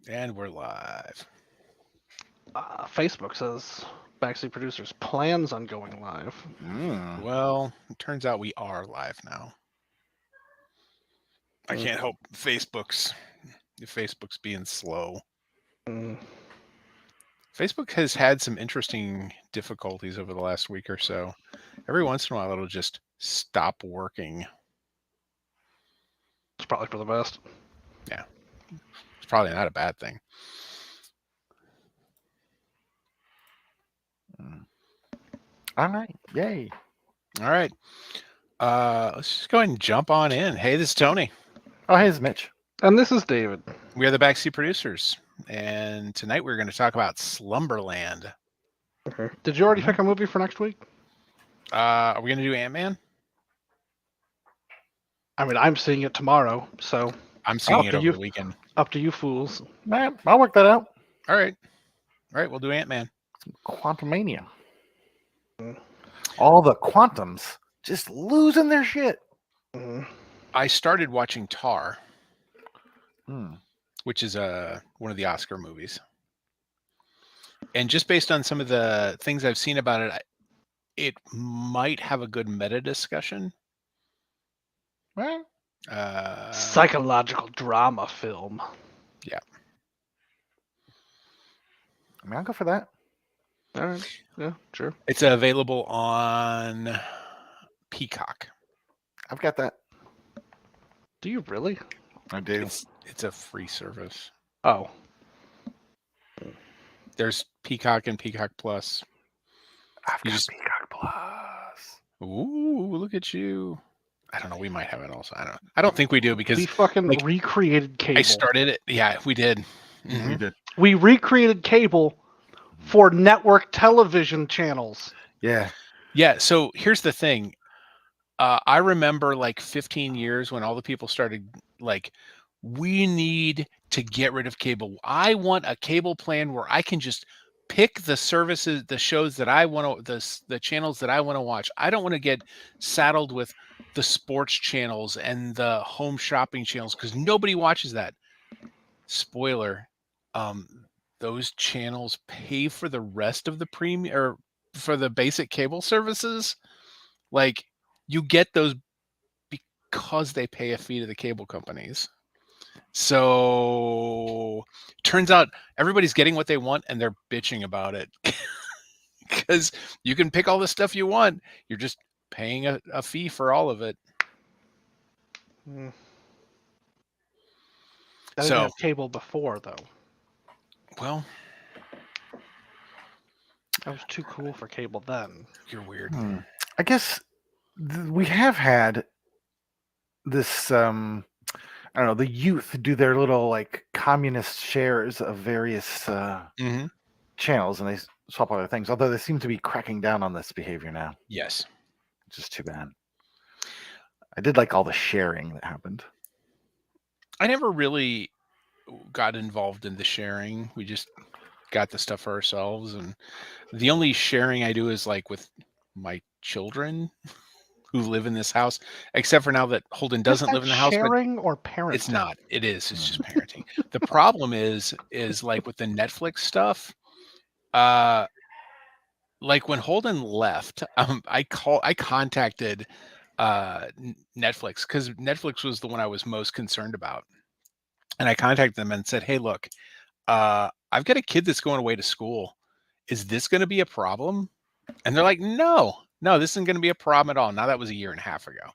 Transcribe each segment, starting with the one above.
And we're live. Facebook says Backseat Producers plans on going live. Well, it turns out we are live now. I Mm. can't help Facebook's being slow. Mm. Facebook has had some interesting difficulties over the last week or so. Every once in a while, it'll just stop working. It's probably for the best. Yeah, it's probably not a bad thing. All right. Yay. All right, let's just go ahead and jump on in. Hey, this is Tony. Oh, hey, it's Mitch. And this is David. We are the Backseat Producers, and tonight we're going to talk about Slumberland. Did you already pick a movie for next week? Are we going to do Ant-Man? I mean, I'm seeing it tomorrow, so I'm seeing it to over you. the weekend. Up to you fools. Man, I'll work that out. All right, we'll do Ant-Man. Quantumania. Mm. All the quantums just losing their shit. Mm. I started watching Tar, Hmm. which is one of the Oscar movies. And just based on some of the things I've seen about it, it might have a good meta discussion. Well, Psychological drama film. Yeah. I mean, I'll go for that. All right. Yeah, sure. It's available on Peacock. I've got that. Do you really? I do. It's a free service. Oh. There's Peacock and Peacock Plus. I've You got just- Peacock Plus. Ooh, look at you. I don't know. We might have it also. I don't think we do because We fucking like, recreated cable. I started it. Yeah, we did. We did. We recreated cable for network television channels. Yeah. Yeah. So here's the thing. I remember like 15 years when all the people started like, we need to get rid of cable. I want a cable plan where I can just pick the services, the shows that I want to, the channels that I want to watch. I don't want to get saddled with the sports channels and the home shopping channels because nobody watches that. Spoiler, those channels pay for the rest of the premium or for the basic cable services. Like you get those because they pay a fee to the cable companies. So turns out everybody's getting what they want and they're bitching about it because you can pick all the stuff you want. You're just paying a fee for all of it. I didn't have cable before, though. Well, I was too cool for cable then. You're weird. I guess we have had this. I don't know. The youth do their little like communist shares of various channels, and they swap other things. Although they seem to be cracking down on this behavior now. Yes, which is too bad. I did like all the sharing that happened. I never really got involved in the sharing. We just got the stuff for ourselves, and the only sharing I do is like with my children who live in this house, except for now that Holden doesn't live in the house. Sharing or parenting? It's not. It is. It's just parenting. The problem is like with the Netflix stuff. Like when Holden left, I contacted Netflix because Netflix was the one I was most concerned about, and I contacted them and said, "Hey, look, I've got a kid that's going away to school. Is this going to be a problem?" And they're like, "No, this isn't going to be a problem at all." Now that was a year and a half ago.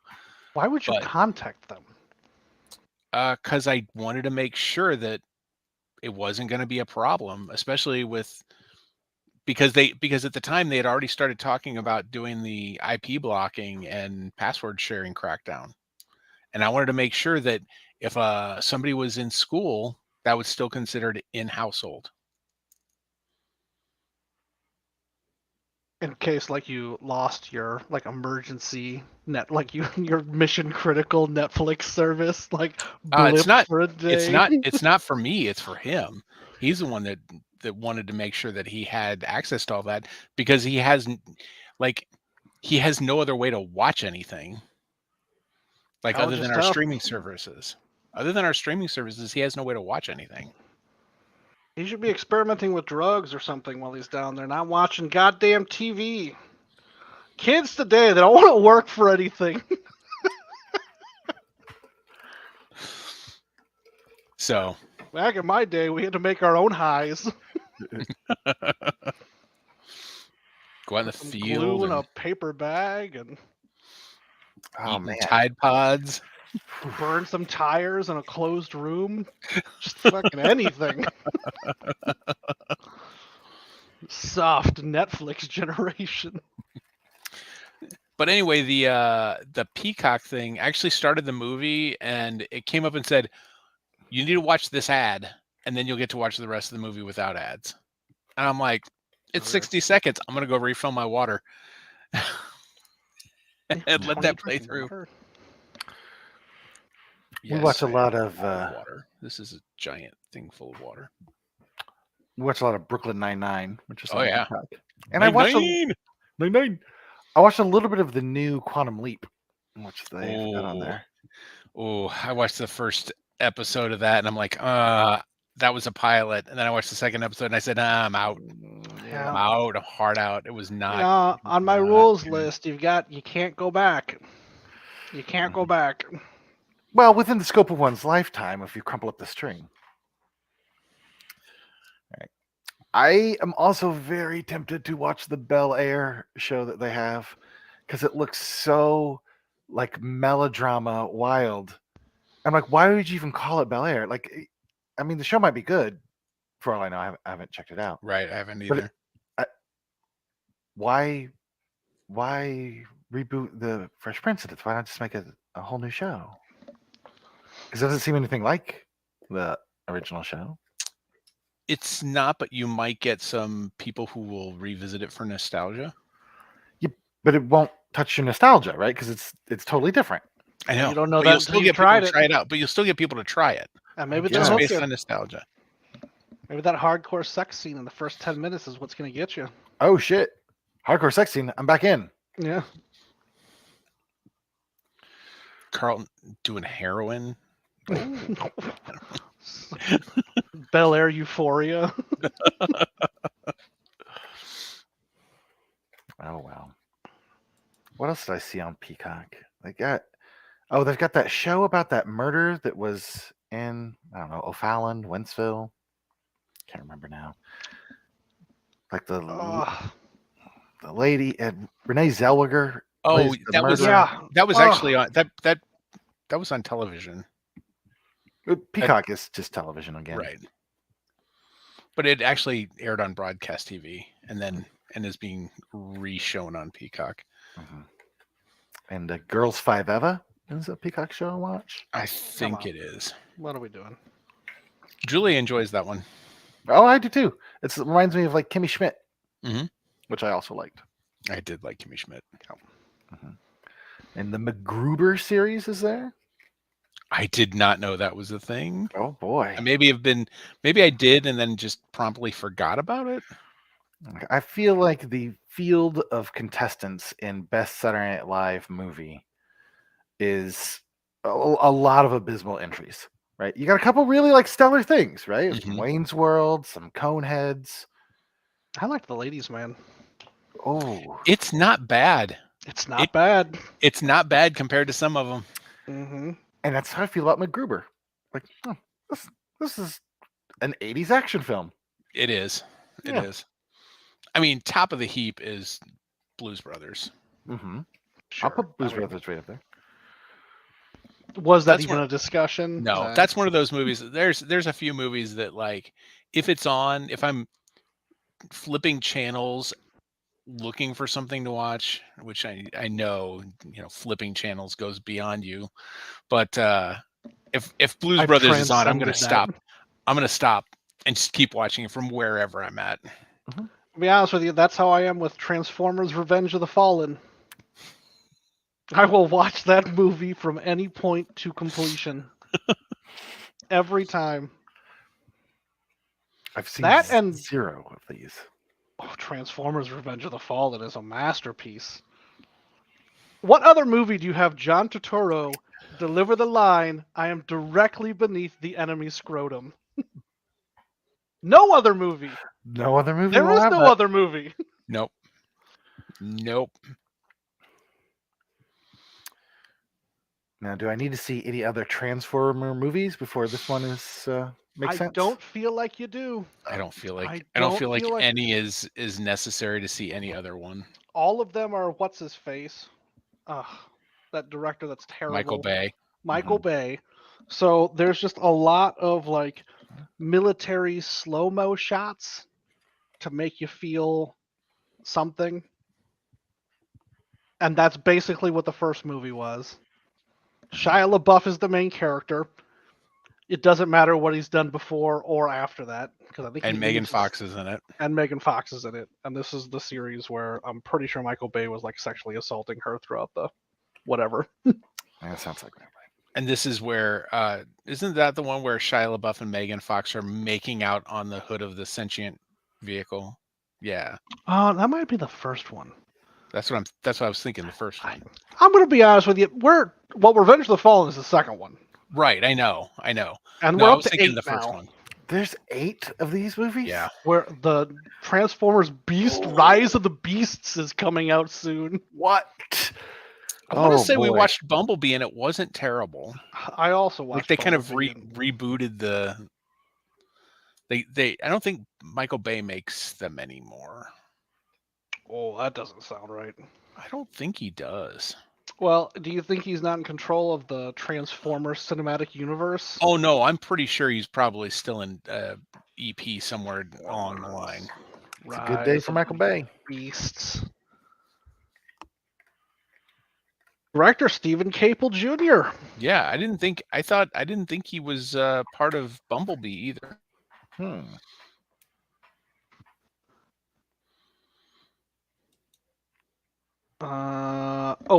Why would you contact them? Because I wanted to make sure that it wasn't going to be a problem, especially because at the time they had already started talking about doing the IP blocking and password sharing crackdown. And I wanted to make sure that if somebody was in school, that was still considered in household. In case like you lost your like emergency your mission critical Netflix service, like it's not for a day. It's not for me, it's for him. He's the one that wanted to make sure that he had access to all that because he has no other way to watch anything. Like other than our streaming services. Other than our streaming services, he has no way to watch anything. He should be experimenting with drugs or something while he's down there, not watching goddamn TV. Kids today, they don't want to work for anything. So Back in my day, we had to make our own highs. go out in the Some field glue in and a paper bag and Oh eating man. Tide Pods. burn some tires in a closed room. Just fucking anything. Soft Netflix generation. But anyway, the Peacock thing actually started the movie, and it came up and said, "You need to watch this ad, and then you'll get to watch the rest of the movie without ads." And I'm like, "It's Okay. 60 seconds. I'm gonna go refill my water." And let that play through. We watch a I lot have of water. This is a giant thing full of water. we watch a lot of Brooklyn Nine-Nine, which is Oh, on yeah. Peacock. And I watched Nine-Nine! I watched a little bit of the new Quantum Leap, which they've got on there. Oh, I watched the first episode of that, and I'm like, that was a pilot. And then I watched the second episode, and I said, I'm out. Yeah. I'm out. I'm hard out. It was not. Yeah, on my not rules good. list, you can't go back. You can't go back. Well, within the scope of one's lifetime, if you crumple up the string. All right. I am also very tempted to watch the Bel Air show that they have because it looks so like melodrama wild. I'm like, why would you even call it Bel Air? Like, I mean, the show might be good. For all I know, I haven't checked it out. Right. I haven't But either. Why reboot the Fresh Prince? Why not just make a whole new show? Because it doesn't seem anything like the original show. It's not, but you might get some people who will revisit it for nostalgia. But it won't touch your nostalgia, right? Because it's totally different. I know. You don't know but that you'll until still you get people tried to it. try it out. But you'll still get people to try it. And maybe Yeah. they'll Just hook based you. on nostalgia. Maybe that hardcore sex scene in the first 10 minutes is what's going to get you. Oh shit! Hardcore sex scene. I'm back in. Yeah. Carlton doing heroin. Bel Air Euphoria. Oh wow. What else did I see on Peacock? They've got that show about that murder that was in, I don't know, O'Fallon, Wentzville. Can't remember now. Like the lady Renee Zellweger. Oh, plays the that was murderer. that was actually on that was on television. Peacock is just television again. Right. But it actually aired on broadcast TV and is being re-shown on Peacock. Mhm. And Girls Five Eva is a Peacock show I watch. I think it is. What are we doing? Julie enjoys that one. Oh, I do too. It reminds me of like Kimmy Schmidt, Mhm. which I also liked. I did like Kimmy Schmidt. And the MacGruber series is there. I did not know that was a thing. Oh boy. Maybe I did and then just promptly forgot about it. I feel like the field of contestants in Best Saturday Night Live movie is a lot of abysmal entries, right? You got a couple really like stellar things, right? Mhm. Wayne's World, some Coneheads. I like the ladies, man. Oh, It's not bad. It's not bad. It's not bad compared to some of them. Mm-hmm. and that's how I feel about MacGruber. Like, oh, this is an 80s action film. It is. It Yeah. is. I mean, top of the heap is Blues Brothers. Mm-hmm. Sure. I'll put Blues I mean, Brothers right up there. Was that That's even one- a discussion? No, that's one of those movies. There's a few movies that like if it's on, if I'm flipping channels looking for something to watch, which I know, flipping channels goes beyond you. But if Blues I've Brothers is on, I'm transcended gonna that. stop. I'm gonna stop and just keep watching it from wherever I'm at. To be honest with you, that's how I am with Transformers: Revenge of the Fallen. I will watch that movie from any point to completion. Every time. I've seen That and- 0 of these. Oh, Transformers: Revenge of the Fallen is a masterpiece. What other movie do you have John Turturro deliver the line, "I am directly beneath the enemy scrotum"? No other movie. No other movie. There will is have no that. other movie. Nope. Nope. Now, do I need to see any other Transformer movies before this one is makes I sense? don't feel like you do. I don't feel like I I don't feel don't like feel like- any is necessary to see any other one. All of them are what's his face? That director that's terrible. Michael Bay. Michael Bay. So there's just a lot of like military slow-mo shots to make you feel something. And that's basically what the first movie was. Shia LaBeouf is the main character. It doesn't matter what he's done before or after that, because I think And he Megan leaves- Fox is in it. and Megan Fox is in it. And this is the series where I'm pretty sure Michael Bay was like sexually assaulting her throughout the whatever. That sounds like that. And this is where isn't that the one where Shia LaBeouf and Megan Fox are making out on the hood of the sentient vehicle? Yeah. That might be the first one. That's what I was thinking, the first one. I'm gonna be honest with you. Revenge of the Fallen is the second one. Right, I know. And No, we're I up was to thinking 8 the first now. one. There's 8 of these movies. Yeah. Where the Transformers Beast Rise of the Beasts is coming out soon. What? I want to Oh, say we boy. watched Bumblebee and it wasn't terrible. I also watched. Like they kind of Bumblebee and- rebooted the. They I don't think Michael Bay makes them anymore. Oh, that doesn't sound right. I don't think he does. Well, do you think he's not in control of the Transformers cinematic universe? Oh no, I'm pretty sure he's probably still in EP somewhere along the line. It's a good day for Michael Bay. Beasts. Director Stephen Caple Jr. Yeah, I didn't think he was part of Bumblebee either.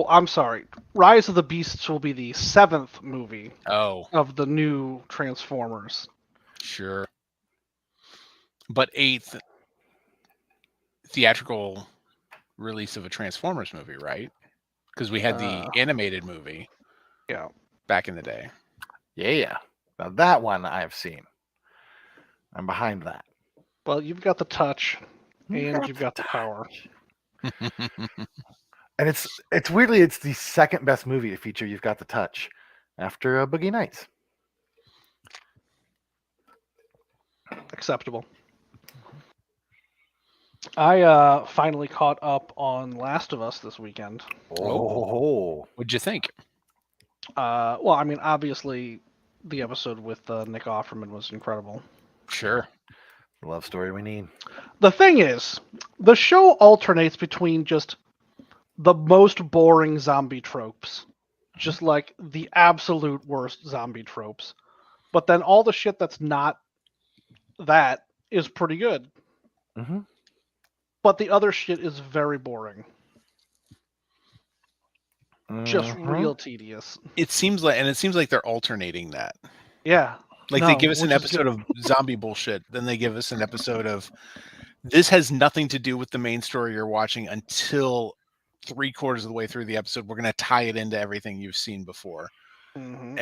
I'm sorry. Rise of the Beasts will be the 7th movie Oh, of the new Transformers. sure. But 8th theatrical release of a Transformers movie, right? Because we had the animated movie. Yeah. Back in the day. Yeah. Now that one I've seen. I'm behind that. Well, you've got the touch, and you've got the power. And it's weirdly it's the second best movie to feature You've Got the Touch after Boogie Nights. Acceptable. I finally caught up on Last of Us this weekend. Oh. What'd you think? Well, I mean, obviously, the episode with Nick Offerman was incredible. Sure. The love story we need. The thing is, the show alternates between just the most boring zombie tropes, just like the absolute worst zombie tropes, but then all the shit that's not that is pretty good. Mm-hmm. But the other shit is very boring. Just real tedious. It seems like they're alternating that. Yeah. Like they give us an episode of zombie bullshit, then they give us an episode of this has nothing to do with the main story you're watching until 3/4 of the way through the episode. We're going to tie it into everything you've seen before. Mm-hmm.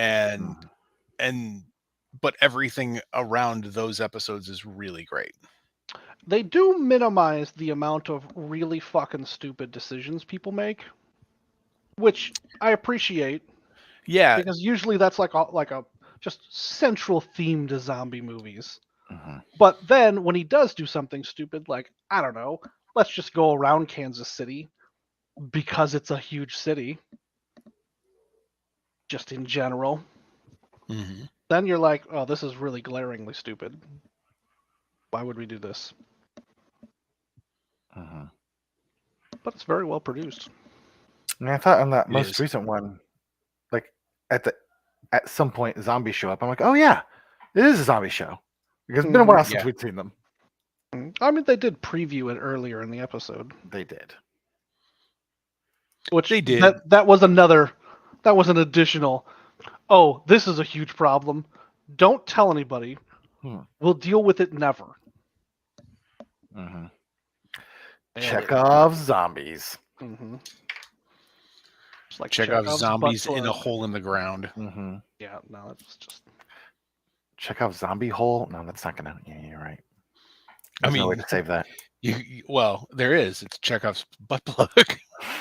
But everything around those episodes is really great. They do minimize the amount of really fucking stupid decisions people make, which I appreciate. Yeah, because usually that's like a just central theme to zombie movies. Mm-hmm. But then when he does do something stupid, like I don't know, let's just go around Kansas City because it's a huge city, just in general. Mm-hmm. Then you're like, oh, this is really glaringly stupid. Why would we do this? Mm-hmm. But it's very well produced. And I thought on that It most is. recent one, like at some point zombies show up. I'm like, oh yeah, it is a zombie show. Because it's been a while since Yeah. we'd seen them. I mean, they did preview it earlier in the episode. They did. Which They did. That was an additional. Oh, this is a huge problem. Don't tell anybody. We'll deal with it never. Mm-hmm. And Chekhov's zombies. Mm-hmm. It's like Chekhov's zombies butt in a plug. hole in the ground. Mm-hmm. Yeah, no, it's just. Chekhov's zombie hole. No, that's not gonna. Yeah, you're right. There's I no way mean, to save that. well, there is. It's Chekhov's butt plug.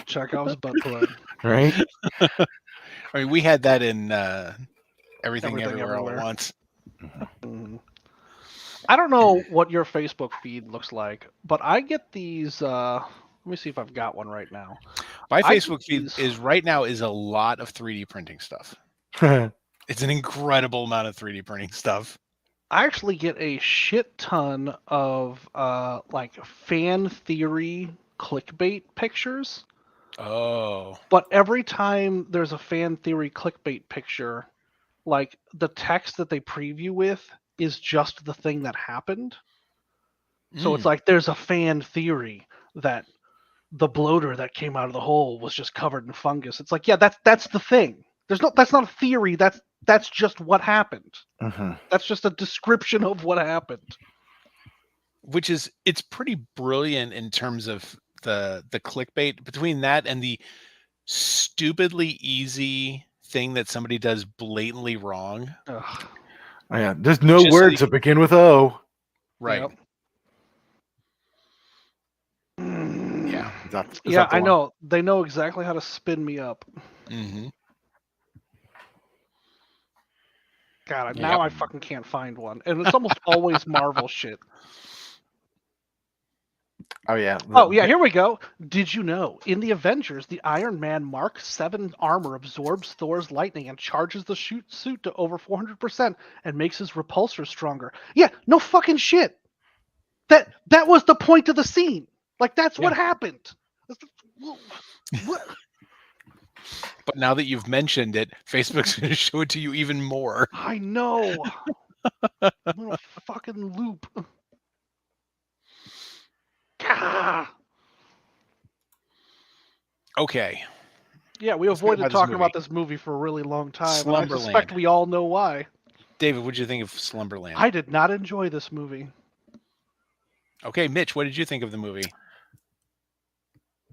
Chekhov's butt plug. Right? I mean, we had that in Everything Everything Everywhere All at Everywhere. Once. Mhm. I don't know what your Facebook feed looks like, but I get these. Let me see if I've got one right now. My I get Facebook feed these- is right now is a lot of 3D printing stuff. It's an incredible amount of 3D printing stuff. I actually get a shit ton of like fan theory clickbait pictures. Oh. But every time there's a fan theory clickbait picture, like the text that they preview with is just the thing that happened. So it's like there's a fan theory that the bloater that came out of the hole was just covered in fungus. It's like, yeah, that's the thing. That's not a theory. That's just what happened. Mm-hmm. That's just a description of what happened. Which is, it's pretty brilliant in terms of the clickbait between that and the stupidly easy thing that somebody does blatantly wrong. Ugh. Oh, yeah, there's no Just so words you that begin with O. Right. Yep. Yeah. Yeah, I know. They know exactly how to spin me up. Mm-hmm. God, Yep. now I fucking can't find one. And it's almost always Marvel shit. Oh, yeah. Oh, yeah, here we go. Did you know? In the Avengers, the Iron Man Mark 7 armor absorbs Thor's lightning and charges the suit to over 400% and makes his repulsor stronger. Yeah, no fucking shit. That was the point of the scene. Like, that's what happened. What? But now that you've mentioned it, Facebook's going to show it to you even more. I know. Little fucking loop. Ah. Okay. Yeah, we Let's talk avoided about this talking movie. about this movie for a really long time. And I Slumberland. suspect we all know why. David, what did you think of Slumberland? I did not enjoy this movie. Okay, Mitch, what did you think of the movie?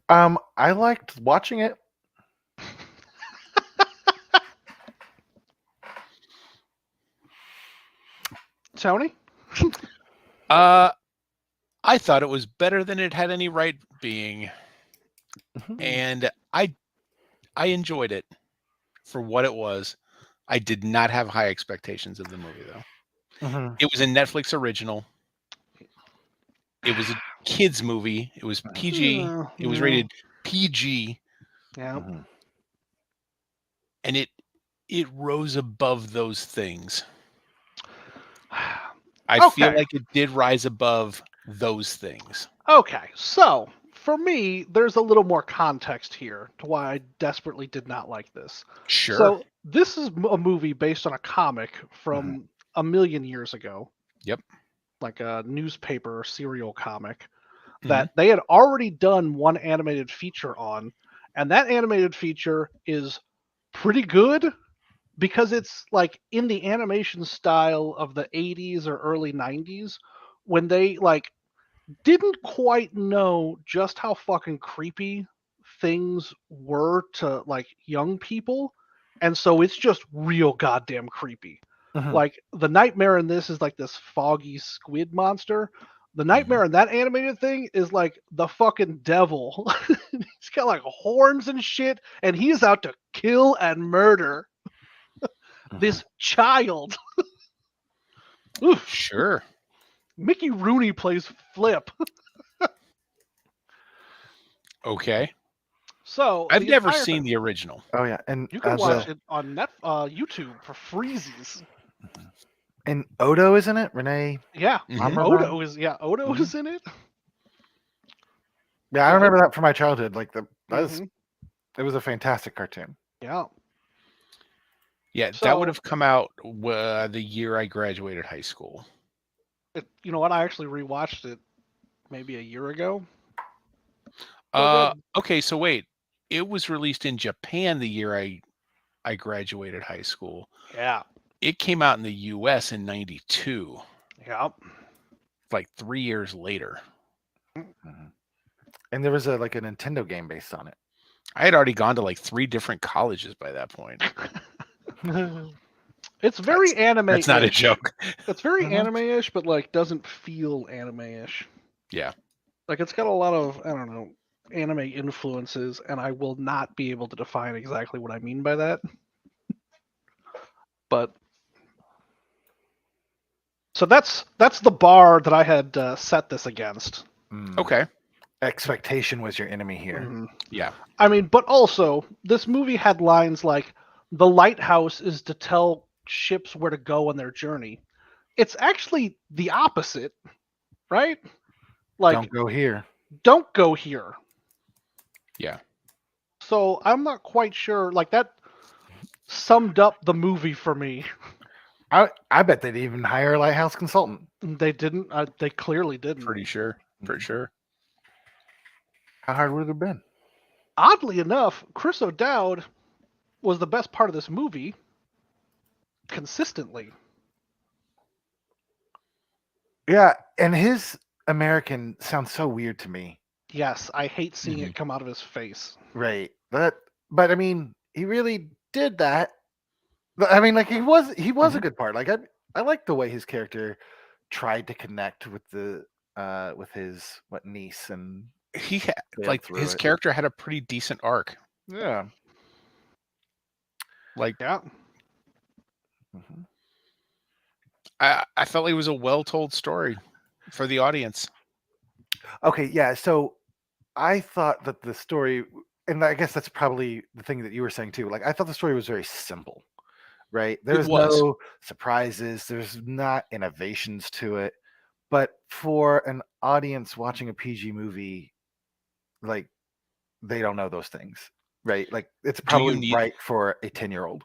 I liked watching it. Tony? I thought it was better than it had any right being. Mhm. And I enjoyed it for what it was. I did not have high expectations of the movie, though. Mhm. It was a Netflix original. It was a kids movie. It was PG. It was rated PG, Yeah. Mhm. and it rose above those things. I feel like it did rise above those things. Okay, so for me, there's a little more context here to why I desperately did not like this. Sure. So this is a movie based on a comic from a million years ago. Yep. Like a newspaper serial comic that they had already done one animated feature on, and that animated feature is pretty good because it's like in the animation style of the 80s or early 90s when they like didn't quite know just how fucking creepy things were to like young people, and so it's just real goddamn creepy. Mhm. Like the nightmare in this is like this foggy squid monster. The nightmare in that animated thing is like the fucking devil. He's got like horns and shit, and he is out to kill and murder this child. Oof. Sure. Mickey Rooney plays Flip. Okay. So I've the never entire seen thing- the original. Oh, yeah. And You can as watch a- it on YouTube for freezies. And Odo is in it? Renee? Yeah, Mhm. Odo is is in it. Yeah, I remember that from my childhood. Like it Mhm. was a fantastic cartoon. Yeah. Yeah, So- that would have come out the year I graduated high school. You know what? I actually rewatched it maybe a year ago. Oh, good. Okay, so wait. It was released in Japan the year I graduated high school. Yeah. It came out in the US in 92, Yeah. like 3 years later. Mhm. And there was a Nintendo game based on it. I had already gone to like 3 different colleges by that point. It's very anime. That's not a joke. It's very Mhm. anime-ish, but like doesn't feel anime-ish. Yeah. Like it's got a lot of, I don't know, anime influences, and I will not be able to define exactly what I mean by that. But so that's the bar that I had set this against. Okay. Expectation was your enemy here. Mhm. Yeah. I mean, but also this movie had lines like, "The lighthouse is to tell ships where to go on their journey." It's actually the opposite, right? Like, Don't go here. don't go here. Yeah. So I'm not quite sure. Like that summed up the movie for me. I bet they'd even hire a lighthouse consultant. They didn't. They clearly didn't. Pretty sure. Pretty sure. How hard would it have been? Oddly enough, Chris O'Dowd was the best part of this movie consistently. Yeah, and his American sounds so weird to me. Yes, I hate seeing it come out of his face. Right. But I mean, he really did that. But, I mean, like he was a good part. Like I like the way his character tried to connect with the with his niece, and He had, sailed like through his it. character had a pretty decent arc. Yeah. Like Yeah. Mhm. I felt it was a well-told story for the audience. Okay, yeah. So I thought that the story, and I guess that's probably the thing that you were saying too. Like I thought the story was very simple, right? There's was. no surprises. There's not innovations to it. But for an audience watching a PG movie, like they don't know those things, right? Like it's Do you probably need right for a 10-year-old.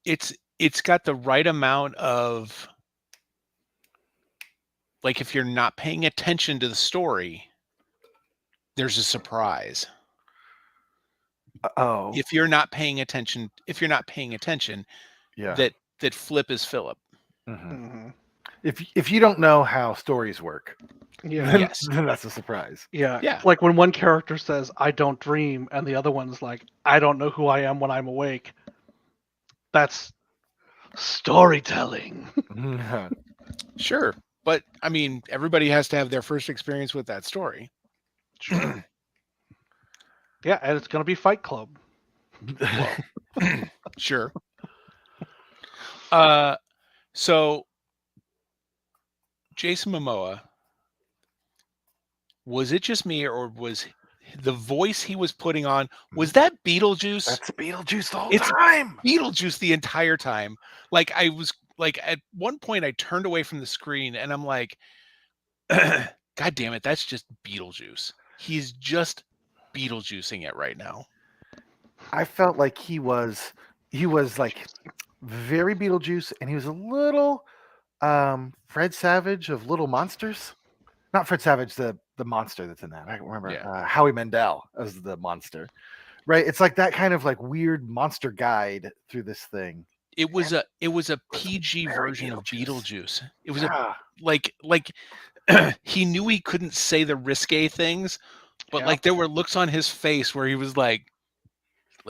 it's got the right amount of, like, if you're not paying attention to the story, there's a surprise. Oh, If you're not paying attention, yeah. that Flip is Philip. Mhm. Mhm. If you don't know how stories work, Yeah. then, Yes. then that's a surprise. Yeah. Yeah. Like when one character says, "I don't dream," and the other one's like, "I don't know who I am when I'm awake." That's storytelling. Sure. But I mean, everybody has to have their first experience with that story. Sure. Yeah, and it's gonna be Fight Club. Well, sure. So Jason Momoa, was it just me, or was the voice he was putting on, was that Beetlejuice? That's Beetlejuice the whole It's time. Beetlejuice the entire time. Like I was like at one point I turned away from the screen and I'm like, God damn it, that's just Beetlejuice. He's just Beetlejuicing it right now. I felt like he was like very Beetlejuice, and he was a little Fred Savage of Little Monsters. Not Fred Savage, the monster that's in that. I remember Yeah. Howie Mandel as the monster. Right? It's like that kind of like weird monster guide through this thing. It was a PG very version of Beetlejuice. Beetlejuice. It was Yeah. like he knew he couldn't say the risque things, but Yeah. like there were looks on his face where he was like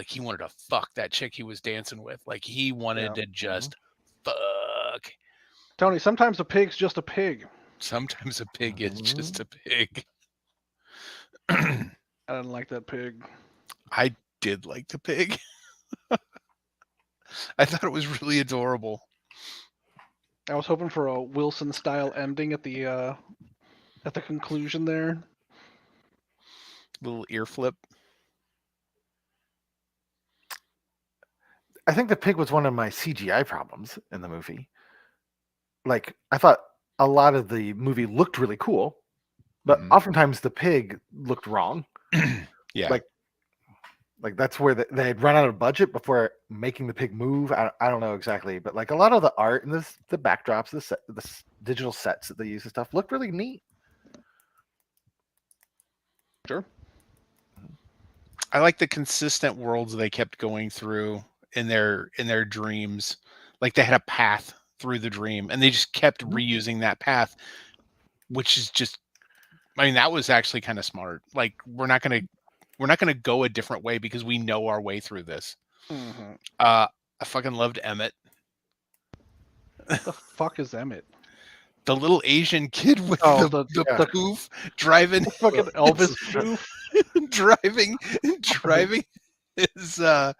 he wanted to fuck that chick he was dancing with. Like he wanted to just fuck. Tony, sometimes a pig's just a pig. Sometimes a pig is just a pig. I didn't like that pig. I did like the pig. I thought it was really adorable. I was hoping for a Wilson style ending at the conclusion there. Little ear flip. I think the pig was one of my CGI problems in the movie. Like I thought a lot of the movie looked really cool, but oftentimes the pig looked wrong. Yeah. Like that's where they had run out of budget before making the pig move. I don't know exactly, but like a lot of the art and the backdrops, the digital sets that they use and stuff looked really neat. Sure. I like the consistent worlds they kept going through in their dreams. Like they had a path through the dream and they just kept reusing that path, which is just, I mean, that was actually kind of smart. Like we're not going to go a different way because we know our way through this. Mm-hmm. I fucking loved Emmett. What the fuck is Emmett? The little Asian kid with Oh, the the poof driving fucking Elvis poof. driving his Garbage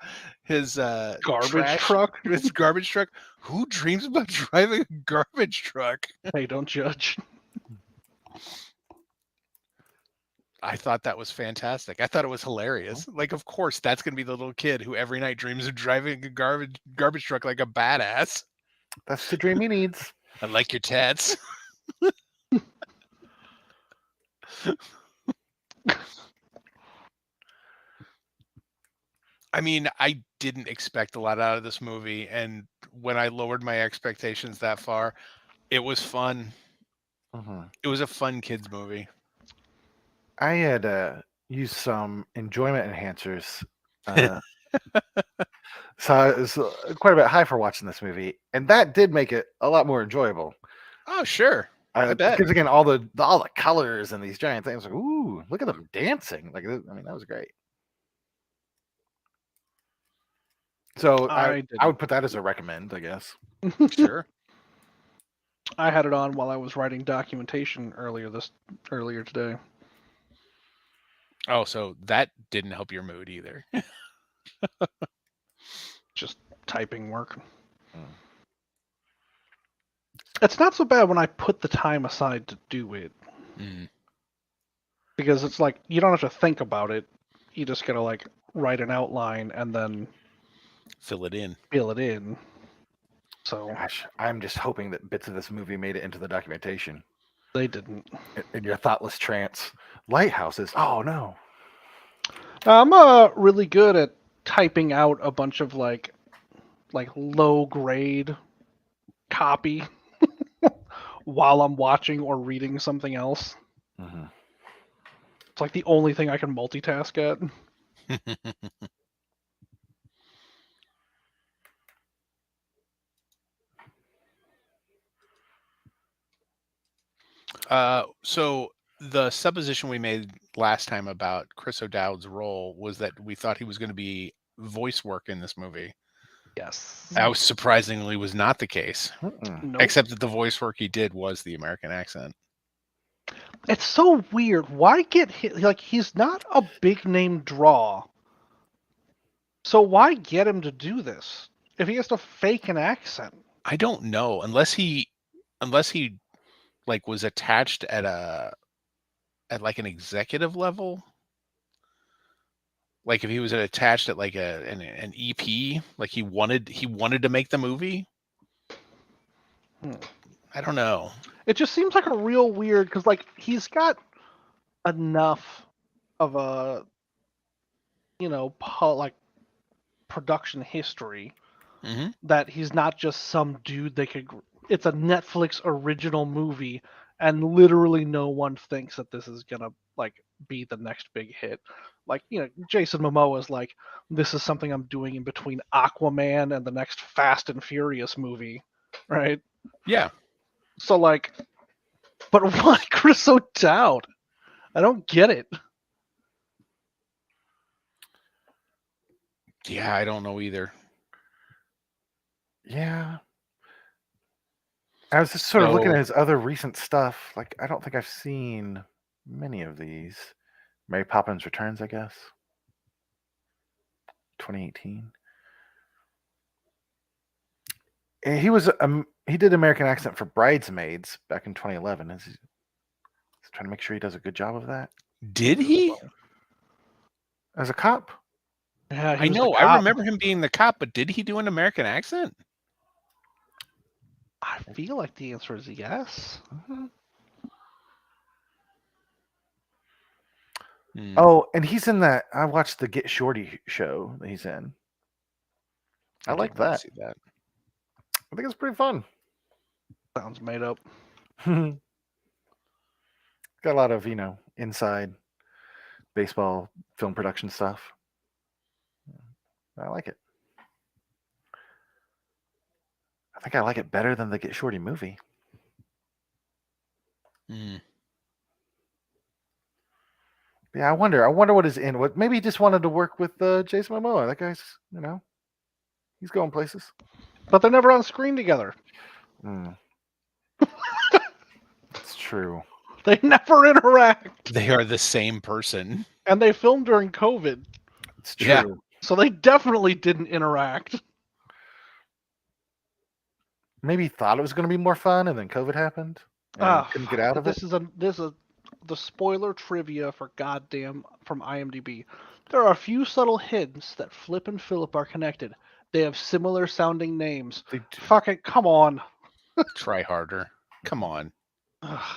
trash, truck. his garbage truck. Who dreams about driving a garbage truck? Hey, don't judge. I thought that was fantastic. I thought it was hilarious. Like, of course, that's gonna be the little kid who every night dreams of driving a garbage truck like a badass. That's the dream he needs. I like your tats. I mean, I didn't expect a lot out of this movie, and when I lowered my expectations that far, it was fun. Mm-hmm. It was a fun kids movie. I had used some enjoyment enhancers, so it was quite a bit high for watching this movie, and that did make it a lot more enjoyable. Oh, sure. I bet. Because again, all the colors and these giant things, like, ooh, look at them dancing! Like, I mean, that was great. So I would put that as a recommend, I guess. Sure. I had it on while I was writing documentation earlier today. Oh, so that didn't help your mood either. Just typing work. It's not so bad when I put the time aside to do it. Because it's like, you don't have to think about it. You just gotta, like, write an outline and then fill it in. So, gosh, I'm just hoping that bits of this movie made it into the documentation. They didn't. In your thoughtless trance. Lighthouses. Oh, no. I'm really good at typing out a bunch of, like low-grade copy while I'm watching or reading something else. Mm-hmm. It's like the only thing I can multitask at. So the supposition we made last time about Chris O'Dowd's role was that we thought he was going to be voice work in this movie. Yes. That surprisingly was not the case. Nope. Except that the voice work he did was the American accent. It's so weird. Why get him? Like, he's not a big name draw. So why get him to do this if he has to fake an accent? I don't know, unless he like was attached at like an executive level. Like if he was attached at like an EP, like he wanted to make the movie. I don't know. It just seems like a real weird, because like he's got enough of a, like production history that he's not just some dude that could. It's a Netflix original movie, and literally no one thinks that this is gonna like be the next big hit. Like, Jason Momoa is like, this is something I'm doing in between Aquaman and the next Fast and Furious movie, right? Yeah. So like, but why Chris O'Dowd? I don't get it. Yeah, I don't know either. Yeah. I was just sort of looking at his other recent stuff. Like, I don't think I've seen many of these. Mary Poppins Returns, I guess. 2018. And he did American accent for Bridesmaids back in 2011. He's trying to make sure he does a good job of that. Did he? As a cop? Yeah, I know. I remember him being the cop, but did he do an American accent? I feel like the answer is yes. Mm-hmm. Oh, and he's in that. I watched the Get Shorty show that he's in. I like that. See that. I think it's pretty fun. Sounds made up. Got a lot of, inside baseball film production stuff. I like it. I think I like it better than the Get Shorty movie. Yeah, I wonder what is in. What maybe he just wanted to work with Jason Momoa. That guy's, he's going places. But they're never on screen together. Mm. It's true. They never interact. They are the same person. And they filmed during COVID. It's true. Yeah. So they definitely didn't interact. Maybe thought it was going to be more fun, and then COVID happened. And couldn't get out of it. This is the spoiler trivia for goddamn from IMDb. There are a few subtle hints that Flip and Philip are connected. They have similar sounding names. They do. Fuck it, come on. Try harder. Come on. Ugh.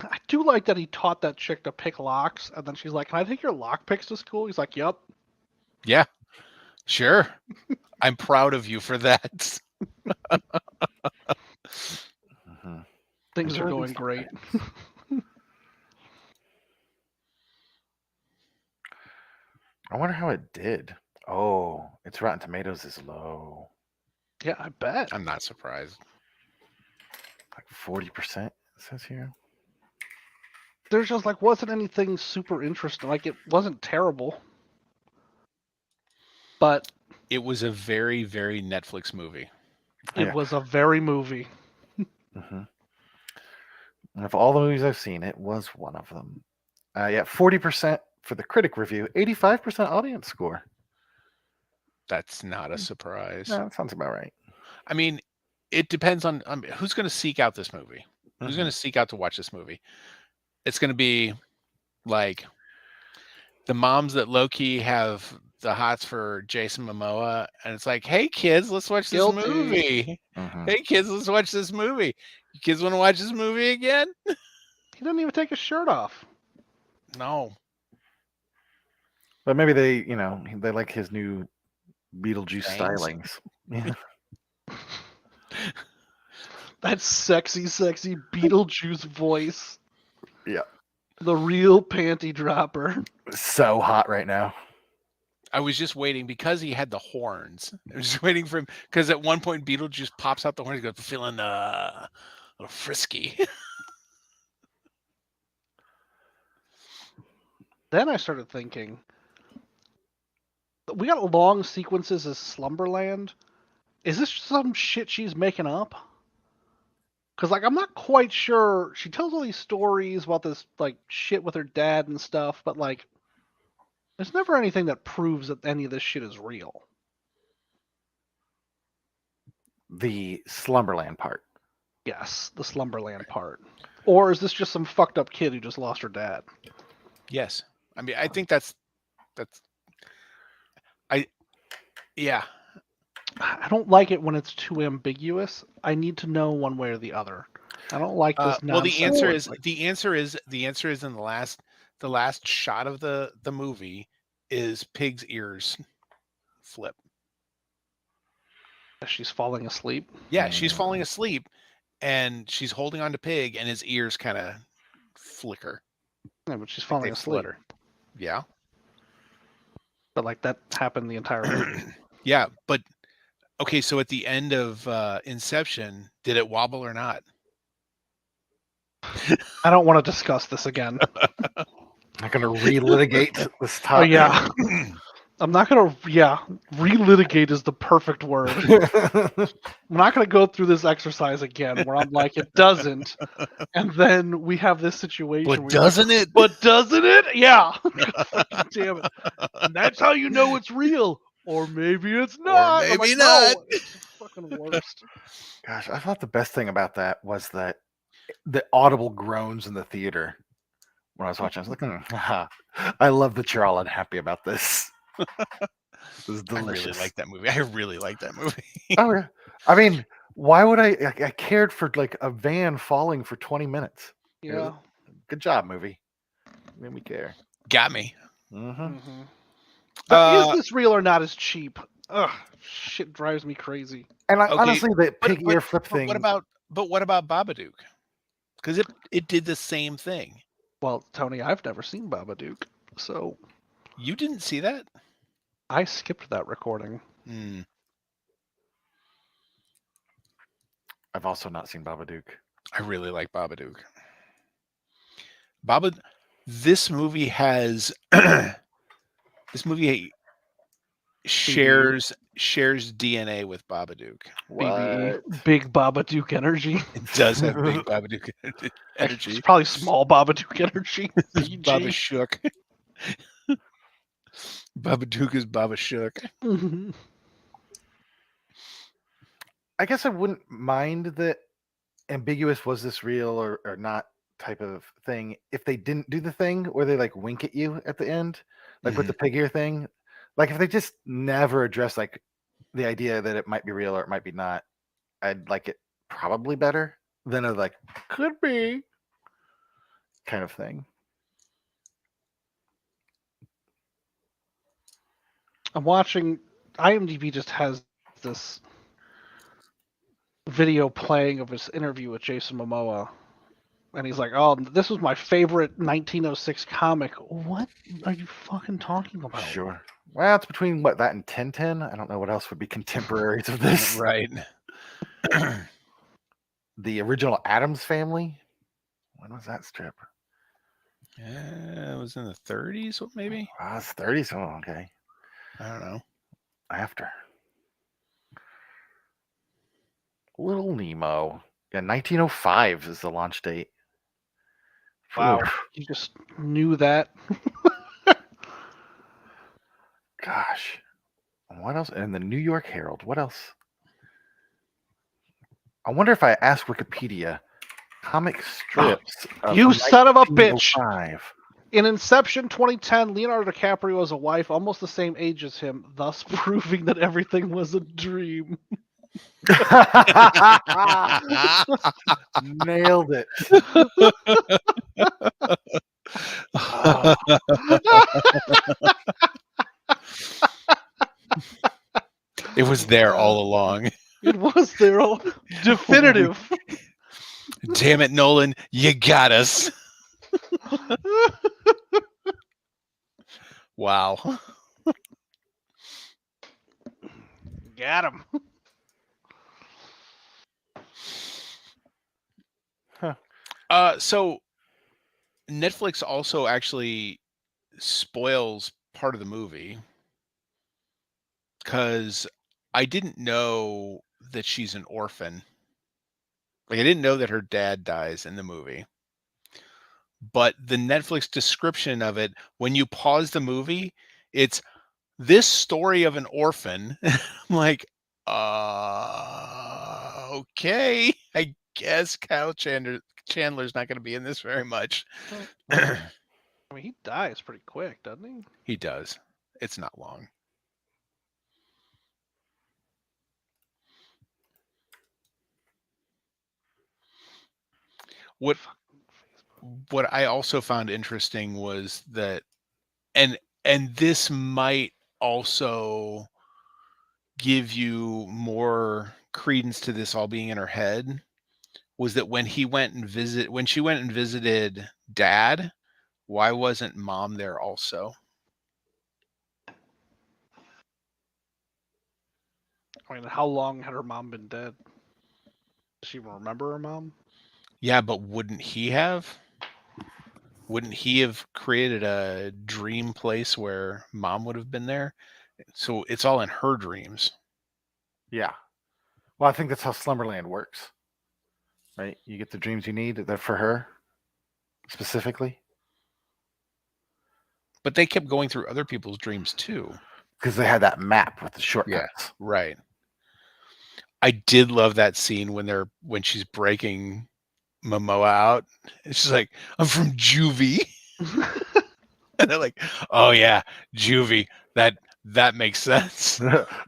I do like that he taught that chick to pick locks, and then she's like, "Can I take your lock picks to school?" He's like, "Yep." Yeah. Sure. I'm proud of you for that. Mhm. Things are Enjoy going these great. I wonder how it did. Oh, its Rotten Tomatoes is low, Yeah, I bet. I'm not surprised. like 40%. It says here. There's just like wasn't anything super interesting. Like it wasn't terrible, but It was a very, very Netflix movie. it Yeah. was a very movie. Mm-hmm. And of all the movies I've seen, it was one of them. Yeah, 40% for the critic review, 85% audience score. That's not a surprise. No, that sounds about right. I mean, it depends on who's going to seek out this movie. Who's Mhm. going to seek out to watch this movie? It's going to be like the moms that low-key have the hots for Jason Momoa, and it's like, hey kids, let's watch this Guilty. movie. Mhm. Hey kids, let's watch this movie. You kids want to watch this movie again? He didn't even take his shirt off. No. But maybe they like his new Beetlejuice Fangs. stylings. Yeah. That sexy Beetlejuice voice. Yeah. The real panty dropper. So hot right now. I was just waiting because he had the horns. I was just waiting for him because at one point Beetlejuice pops out the horns. He goes, feeling a little frisky. Then I started thinking, we got long sequences as Slumberland. Is this some shit she's making up? Because, like, I'm not quite sure. She tells all these stories about this, like, shit with her dad and stuff, but, like, there's never anything that proves that any of this shit is real. The Slumberland part. Yes, the Slumberland part. Or is this just some fucked up kid who just lost her dad? Yes. I mean, I think yeah. I don't like it when it's too ambiguous. I need to know one way or the other. I don't like this Well, nonsense. the answer is in the last shot of the movie is Pig's ears flip. She's falling asleep. Yeah, she's falling asleep and she's holding on to Pig and his ears kind of flicker. Yeah, but she's Like falling they asleep. flutter. Yeah. But, like, that happened the entire movie. Yeah, but okay, so at the end of Inception, did it wobble or not? I don't want to discuss this again. I'm going to relitigate this Oh, topic. yeah. I'm not going to, relitigate is the perfect word. I'm not going to go through this exercise again where I'm like, it doesn't. And then we have this situation. But where you're like, doesn't it? But doesn't it? Yeah. Fucking damn it. And that's how you know it's real. Or maybe it's not. I'm maybe like, not. No, it's the fucking worst. Gosh, I thought the best thing about that was that the audible groans in the theater when I was watching. I was like, haha. I love that you're all unhappy about this. This is I delicious. really like that movie. I really like that movie. Oh, yeah. I mean, why would I cared for like a van falling for 20 minutes. Yeah. Good job, movie. Made me care. Got me. Mm-hmm. Mm-hmm. But Uh, is this real or not is cheap. Ugh, shit drives me crazy. And Okay, honestly, the but- pig ear flip thing. What about Babadook? Because it did the same thing. Well, Tony, I've never seen Babadook, so You didn't see that? I skipped that recording. Hmm. I've also not seen Babadook. I really like Babadook. This movie has This movie shares DNA with Babadook. BBE, What? big Babadook energy. It does have big Babadook It's energy. probably small Babadook energy. Baba BG. Shook. Babadook is Baba Shook. Mhm. I guess I wouldn't mind the ambiguous was this real or not type of thing if they didn't do the thing where they like wink at you at the end, like with the pig ear thing. Like if they just never address like the idea that it might be real or it might be not, I'd like it probably better than a like could be kind of thing. I'm watching. IMDb just has this video playing of his interview with Jason Momoa, and he's like, "Oh, this was my favorite 1906 comic." What are you fucking talking about? Sure. Well, it's between what that and 1010. I don't know what else would be contemporaries of this. Right. The original Addams Family. When was that strip? It was in the 30s, maybe. It's 30s. Oh, okay. I don't know. After Little Nemo. Yeah, 1905 is the launch date. Wow, Oof, you just knew that. gosh. What else? And the New York Herald. What else? I wonder if I ask Wikipedia comic strips. Of You son of a bitch! 1905. In Inception 2010, Leonardo DiCaprio has a wife almost the same age as him, thus proving that everything was a dream. Nailed it. It was there all along. It was there, all definitive. Damn it, Nolan, you got us. Wow. Got him. So Netflix also actually spoils part of the movie because I didn't know that she's an orphan. Like I didn't know that her dad dies in the movie. But the Netflix description of it, when you pause the movie, it's this story of an orphan. I'm like, okay. I guess Kyle Chandler's not going to be in this very much. I mean, he dies pretty quick, doesn't he? He does. It's not long. What I also found interesting was that and this might also give you more credence to this all being in her head, was that when she went and visited dad, why wasn't mom there also? I mean, how long had her mom been dead? Does she even remember her mom? Yeah, but wouldn't he have? Wouldn't he have created a dream place where mom would have been there? So it's all in her dreams. Yeah. Well, I think that's how Slumberland works. Right? You get the dreams you need that for her specifically. But they kept going through other people's dreams too. Because they had that map with the shortcuts. Yeah, right. I did love that scene when she's breaking Momoa out. And she's like, I'm from Juvie. And they're like, oh yeah, Juvie. That makes sense.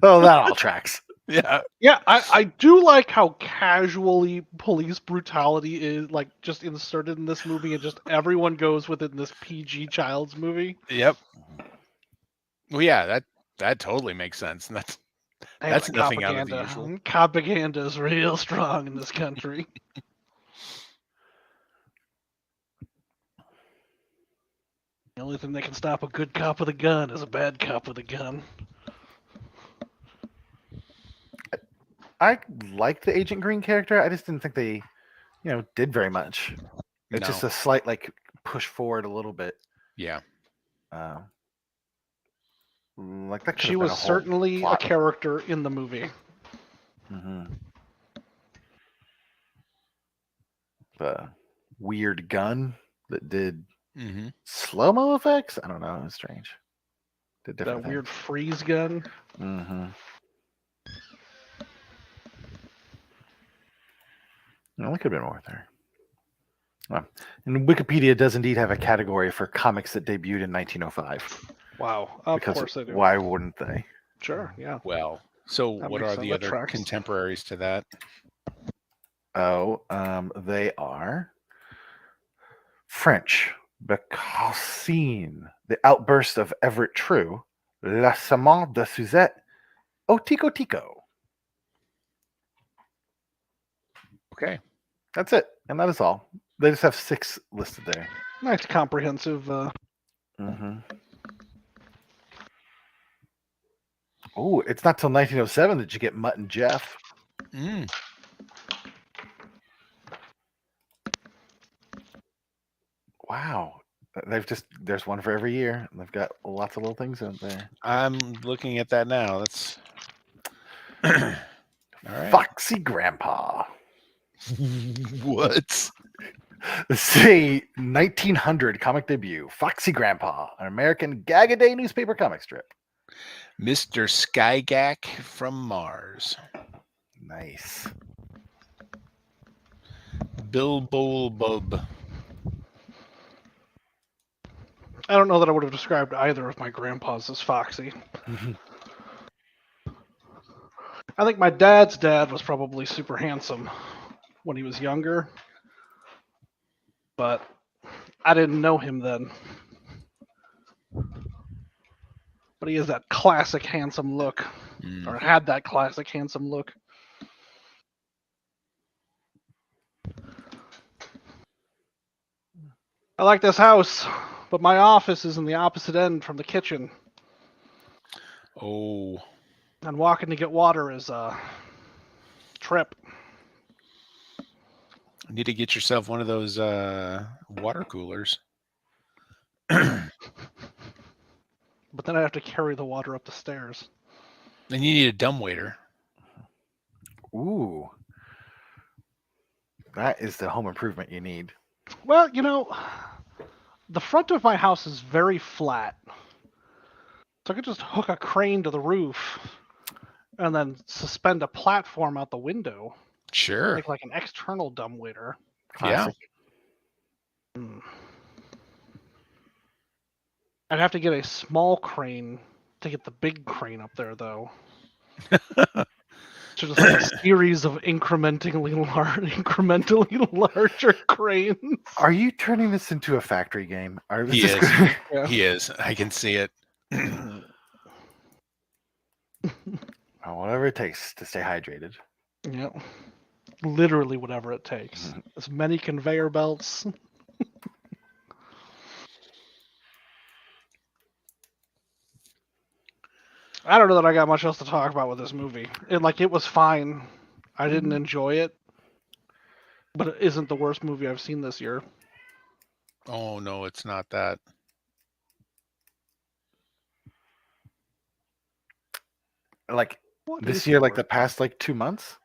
Oh, that all tracks. Yeah. Yeah, I do like how casually police brutality is like just inserted in this movie, and just everyone goes within this PG child's movie. Yep. Well, yeah, that totally makes sense. And that's Hey, nothing out of the usual. Propaganda is real strong in this country. The only thing that can stop a good cop with a gun is a bad cop with a gun. I like the Agent Green character. I just didn't think they, did very much. It's just a slight like push forward a little bit. Yeah. Like that. She was certainly a character in the movie. Mm-hmm. The weird gun that did slow-mo effects. I don't know. It was strange. Did different that weird freeze gun. Mm-hmm. Well, it could have been more there. Well, and Wikipedia does indeed have a category for comics that debuted in 1905. Wow, of course they do. Why wouldn't they? Sure, yeah. Well, so what are the other contemporaries to that? Oh, they are French, Bécassine, The Outburst of Everett True, La Semaine de Suzette, O Tico Tico. Okay. That's it. And that is all. They just have 6 listed there. Nice comprehensive. Oh, it's not till 1907 that you get Mutt and Jeff. Wow. There's one for every year. They've got lots of little things out there. I'm looking at that now. That's all right. Foxy Grandpa. What? Say 1900 comic debut. Foxy Grandpa, an American gag-a-day newspaper comic strip. Mr. Skygack from Mars. Nice. Bilbo Bub. I don't know that I would have described either of my grandpas as foxy. I think my dad's dad was probably super handsome when he was younger, but I didn't know him then. But he has that classic handsome look, or had that classic handsome look. I like this house, but my office is in the opposite end from the kitchen. Oh. And walking to get water is a trip. You need to get yourself one of those water coolers. But then I have to carry the water up the stairs. Then you need a dumbwaiter. Ooh. That is the home improvement you need. Well, you know, the front of my house is very flat. So I could just hook a crane to the roof and then suspend a platform out the window. Sure. Make like an external dumbwaiter. Classic. Yeah. I'd have to get a small crane to get the big crane up there, though. So just like a series of incrementally larger cranes. Are you turning this into a factory game? He is. Yeah. He is. I can see it. Whatever it takes to stay hydrated. Yeah. Literally whatever it takes. As many conveyor belts. I don't know that I got much else to talk about with this movie. It was fine. I didn't enjoy it. But it isn't the worst movie I've seen this year. Oh, no, it's not that. Like, this year, like the past, 2 months?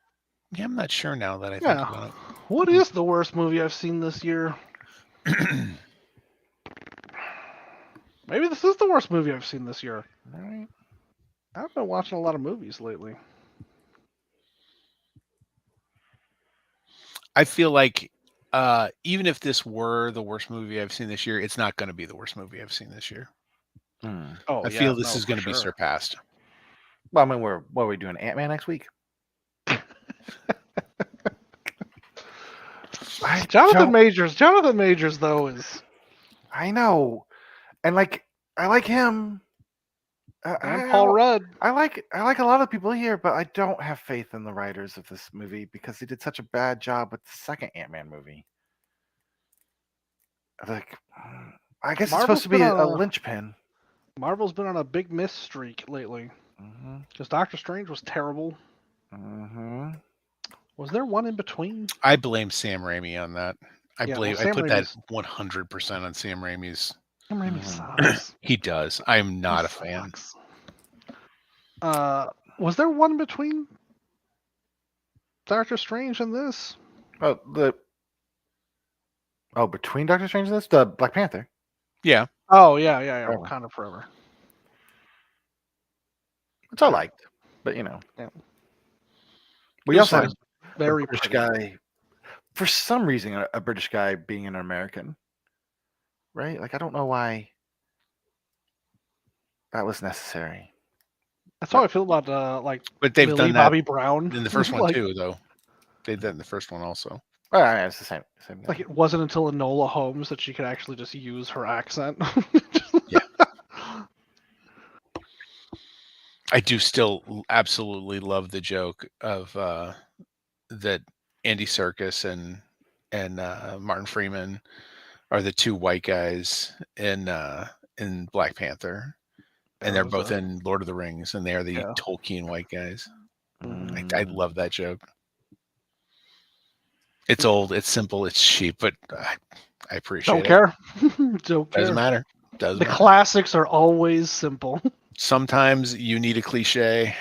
Yeah, I'm not sure now that I think about it. What is the worst movie I've seen this year? Maybe this is the worst movie I've seen this year. All right. I've been watching a lot of movies lately. I feel like even if this were the worst movie I've seen this year, it's not going to be the worst movie I've seen this year. I feel this is going to be surpassed. Well, I mean, what are we doing? Ant-Man next week? Jonathan Majors, though, is... I know. And, I like him. And Paul Rudd. I like a lot of people here, but I don't have faith in the writers of this movie because they did such a bad job with the second Ant-Man movie. I guess it's supposed to be a linchpin. Marvel's been on a big miss streak lately. Because Doctor Strange was terrible. Was there one in between? I blame Sam Raimi on that. I put that 100% on Sam Raimi's. Sam Raimi sucks. He does. I am not a fan. Was there one between Doctor Strange and this? Between Doctor Strange and this, the Black Panther. Yeah. Oh yeah. Forever. Wakanda Forever. Which I liked, but yeah. We It was also had fine. Very a British pretty. guy. For some reason, a British guy being an American, right? Like I don't know why that was necessary. That's how I feel about But they've Millie done that Bobby Brown in the first one like, too, though. They did that in the first one also. Well, yeah, it's the same thing. Like it wasn't until Enola Holmes that she could actually just use her accent. Yeah. I do still absolutely love the joke of that Andy Serkis and Martin Freeman are the two white guys in Black Panther, and they're both in Lord of the Rings, and they are the Tolkien white guys. I love that joke. It's old, it's simple, it's cheap, but I appreciate Don't care. Don't care. Doesn't matter. The classics are always simple. Sometimes you need a cliche.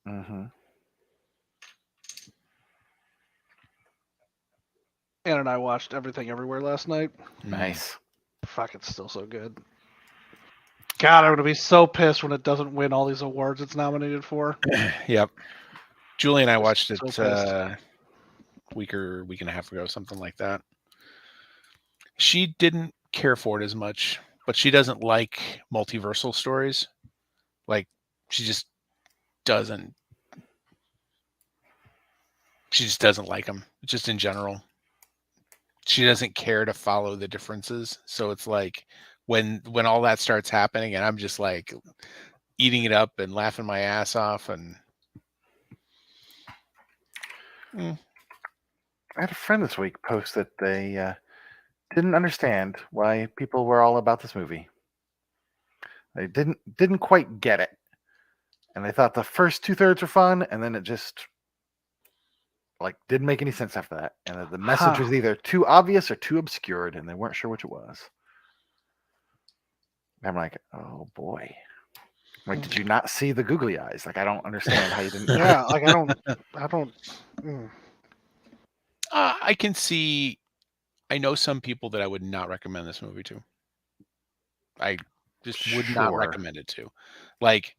Mm-hmm. Ann and I watched Everything Everywhere last night. Nice. Fuck, it's still so good. God, I'm gonna be so pissed when it doesn't win all these awards it's nominated for. Yep. Julie and I watched it week and a half ago, something like that. She didn't care for it as much, but she doesn't like multiversal stories. Like, she just doesn't like them, just in general. She doesn't care to follow the differences. So it's like when all that starts happening and I'm just like eating it up and laughing my ass off. And I had a friend this week post that they didn't understand why people were all about this movie. They didn't quite get it, and they thought the first 2/3 were fun, and then it just didn't make any sense after that. And the message was either too obvious or too obscured, and they weren't sure which it was. And I'm like, oh boy. Like, did you not see the googly eyes? Like, I don't understand how you didn't. Yeah, like I don't. I can see. I know some people that I would not recommend this movie to. I just would not recommend it to. Like,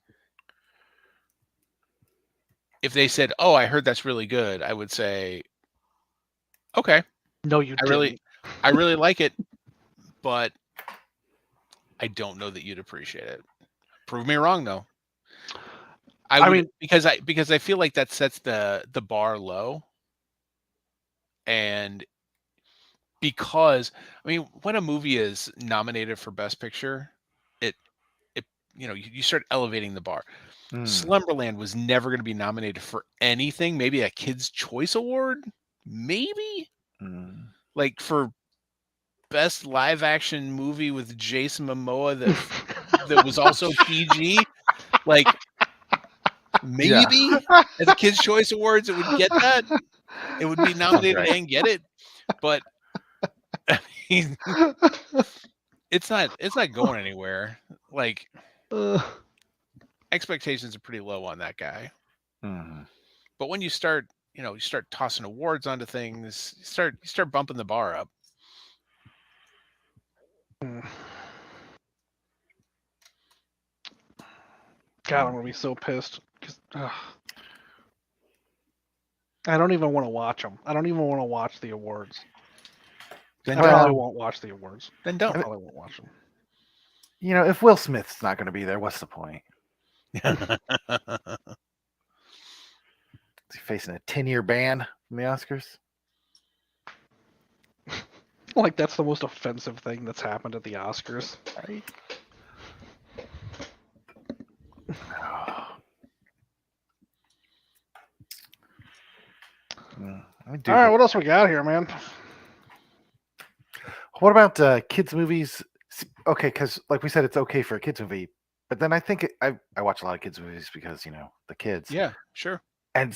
if they said, "Oh, I heard that's really good," I would say, "Okay." No, you didn't. I really like it, but I don't know that you'd appreciate it. Prove me wrong, though. I mean, because I feel like that sets the bar low, and because when a movie is nominated for Best Picture, it you start elevating the bar. Slumberland was never going to be nominated for anything. Maybe a Kids' Choice Award, maybe like for best live action movie with Jason Momoa that was also PG. Like, maybe at the Kids' Choice Awards it would get that. It would be nominated and get it, but I mean, it's not going anywhere. Like, expectations are pretty low on that guy. But when you start tossing awards onto things, you start bumping the bar up. God, I'm gonna be so pissed. I don't even want to watch them. I don't even want to watch the awards. Then I probably won't watch the awards. Then don't. I probably won't watch them. If Will Smith's not going to be there, what's the point? Is he facing a 10-year ban from the Oscars? Like, that's the most offensive thing that's happened at the Oscars. Right? All right, what else we got here, man? What about kids' movies? Okay, because like we said, it's okay for a kids' movie, but then I think I watch a lot of kids' movies because the kids. Yeah, sure. And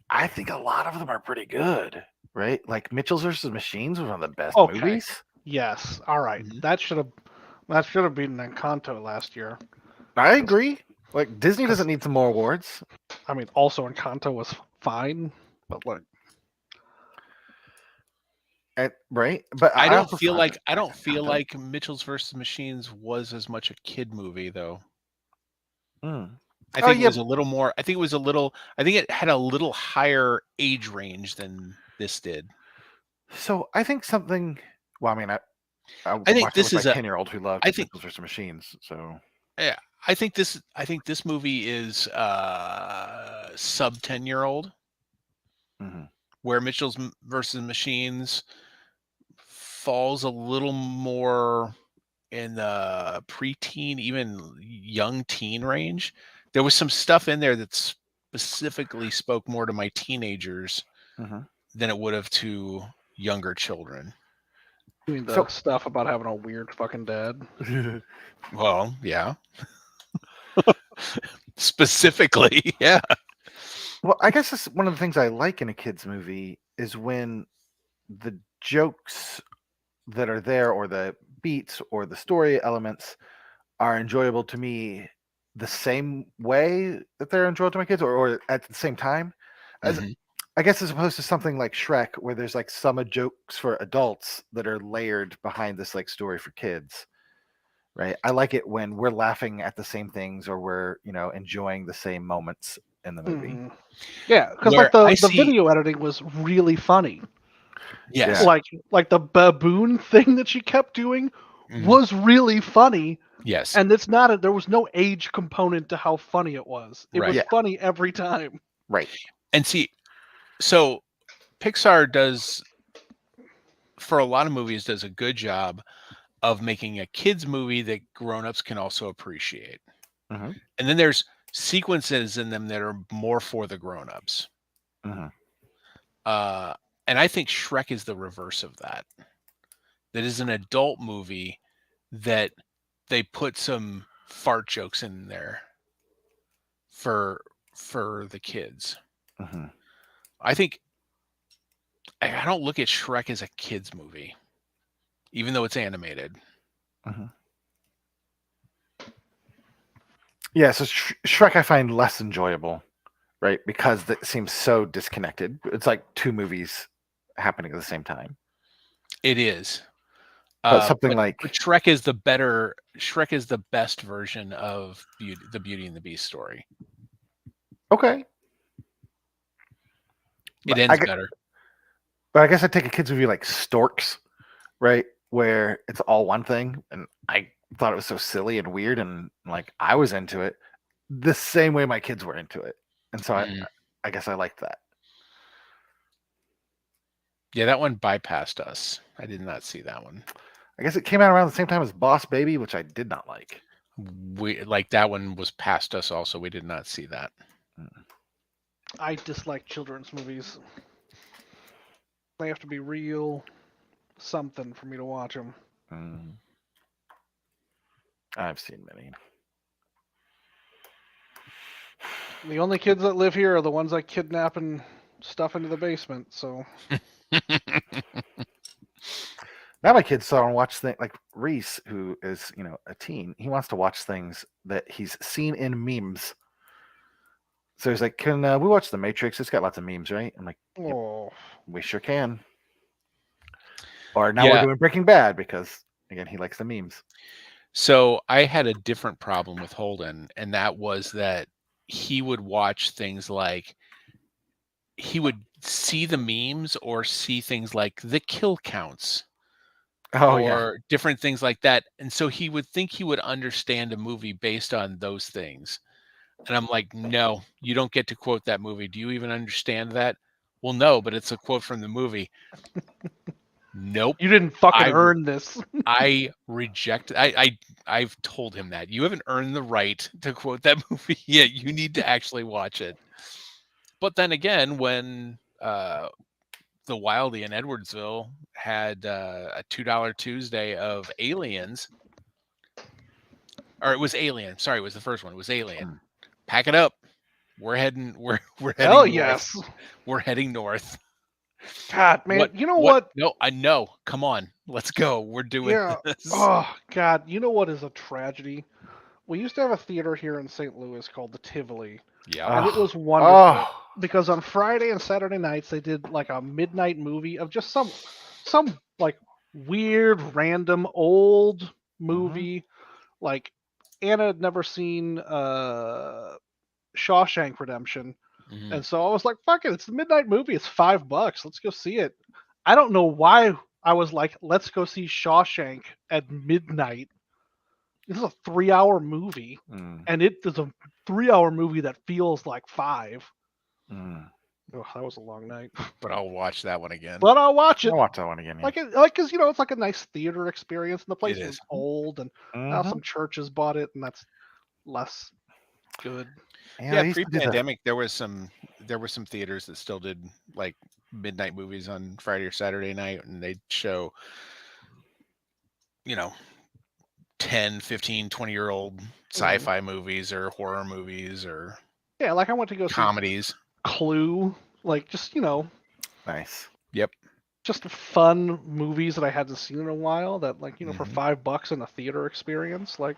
I think a lot of them are pretty good, right? Like Mitchell's vs. Machines was one of the best movies. Yes. All right. That should have been Encanto last year. I agree. Like Disney doesn't need some more awards. I mean, also Encanto was fine, but like, Right? But I don't also feel thought like Encanto- Mitchell's versus Machines was as much a kid movie though. Hmm. I Oh, think it yeah. was a little more. I think it had a little higher age range than this did. So I think something. Well, I mean, I I think watched it this with my is a. 10-year-old who loved I think Mitchell's vs. Machines. So yeah. I think this movie is sub 10-year-old, mhm. where Mitchell's versus Machines falls a little more in the preteen, even young teen range. There was some stuff in there that specifically spoke more to my teenagers Mhm. than it would have to younger children. I mean, the So stuff about having a weird fucking dad. Well, yeah. Specifically, yeah. well, I guess that's one of the things I like in a kids movie is when the jokes that are there, or the beats, or the story elements are enjoyable to me the same way that they're enjoyable to my kids, or at the same time. As Mhm. I guess as opposed to something like Shrek, where there's like some jokes for adults that are layered behind this like story for kids. Right. I like it when we're laughing at the same things, or we're, enjoying the same moments in the movie. Mhm. Yeah, because Where like the I the see video editing was really funny. yes. Yeah. Like the baboon thing that she kept doing Mhm. was really funny, Yes. and there was no age component to how funny it was. It Right. was Yeah. funny every time. Right. And see, so Pixar does, for a lot of movies, does a good job of making a kids movie that grown-ups can also appreciate. Hmm. And then there's sequences in them that are more for the grown-ups. Hmm. And I think Shrek is the reverse of that. That is an adult movie that they put some fart jokes in there for the kids. Hmm. I think I don't look at Shrek as a kids movie, even though it's animated. Hmm. Yeah. So Shrek I find less enjoyable, right? Because it seems so disconnected. It's like two movies happening at the same time. It is. But something But like Shrek is the best version of the Beauty and the Beast story. okay. It But ends better. But I guess I'd take a kids movie like Storks, right? Where it's all one thing, and I thought it was so silly and weird, and like I was into it the same way my kids were into it, and so Mm. I guess I liked that. Yeah, that one bypassed us. I did not see that one. I guess it came out around the same time as Boss Baby, which I did not like. That one was past us also. We did not see that. I dislike children's movies. They have to be real something for me to watch them. I've seen many. The only kids that live here are the ones I kidnap and stuff into the basement. So Now my kids saw and watch things like Reese, who is a teen. He wants to watch things that he's seen in memes. So he's like, "Can we watch The Matrix? It's got lots of memes, right?" I'm like, "Yep, oh, we sure can." Or now Yeah. we're doing Breaking Bad because again he likes the memes. So I had a different problem with Holden, and that was that he would watch things like he would see the memes or see things like the kill counts Oh or yeah. different things like that. And so he would think he would understand a movie based on those things. And I'm like, no, you don't get to quote that movie. Do you even understand that? Well, no, but it's a quote from the movie. Nope. you didn't fucking earn this. I reject. I've told him that you haven't earned the right to quote that movie yet. You need to actually watch it. But then again, when the Wildy in Edwardsville had a $2 Tuesday of Aliens, or it was Alien. Sorry, it was the first one. It was Alien. Pack it up. We're heading. We're heading. Hell north. yes. We're heading north. God, man, you know what? No, I know. Come on, let's go. We're doing Yeah. this. Oh God, you know what is a tragedy? We used to have a theater here in St. Louis called the Tivoli, Yeah. and it Oh, was wonderful oh, because on Friday and Saturday nights they did like a midnight movie of just some like weird random old movie. Like Anna had never seen Shawshank Redemption, Mhm. and so I was like, "Fuck it, it's the midnight movie. It's $5. Let's go see it." I don't know why I was like, "Let's go see Shawshank at midnight." This is a 3-hour movie, and it is a 3-hour movie that feels like 5. Oh, that was a long night, But I'll watch that one again. but I'll watch it. I'll watch that one again. Yeah. Because it's like a nice theater experience, and the place It was is. old, and Mhm. some churches bought it, and that's less good. Yeah, Yeah, they used to do the pre-pandemic, there were some theaters that still did like midnight movies on Friday or Saturday night, and they'd show, you know, 10, 15, 20-year-old sci-fi movies or horror movies or Yeah, like I went to go see comedies. Clue, like just nice. Yep. just fun movies that I hadn't seen in a while. That for Mhm. $5 in a theater experience, like,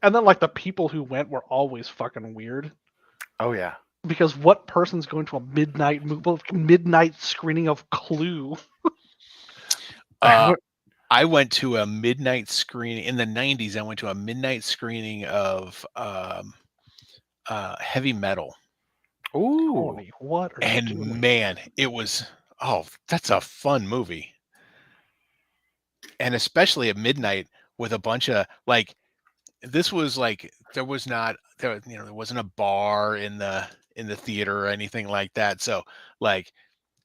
and then like the people who went were always fucking weird. Oh yeah. Because what person's going to a midnight screening of Clue? I went to a midnight screening in the 90s. I went to a midnight screening of Heavy Metal. Ooh. Tony, what are you And doing? man, that's a fun movie. And especially at midnight with a bunch of like, this was like, there wasn't a bar in the theater or anything like that. So like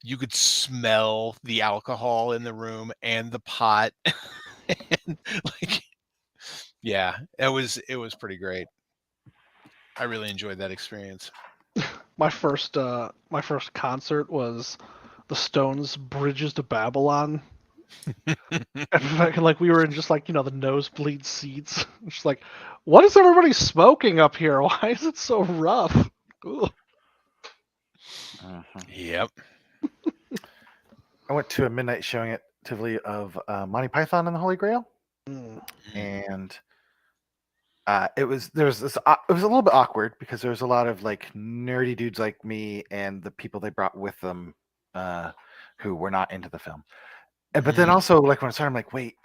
you could smell the alcohol in the room and the pot. And like, yeah, it was pretty great. I really enjoyed that experience. My first concert was the Stones' "Bridges to Babylon." And fucking, like we were in just like the nosebleed seats. Just like, what is everybody smoking up here? Why is it so rough? Ugh. Yep. I went to a midnight showing at Tivoli of Monty Python and the Holy Grail, and it was a little bit awkward because there was a lot of like nerdy dudes like me and the people they brought with them who were not into the film. But then also like when I started, I'm like, wait,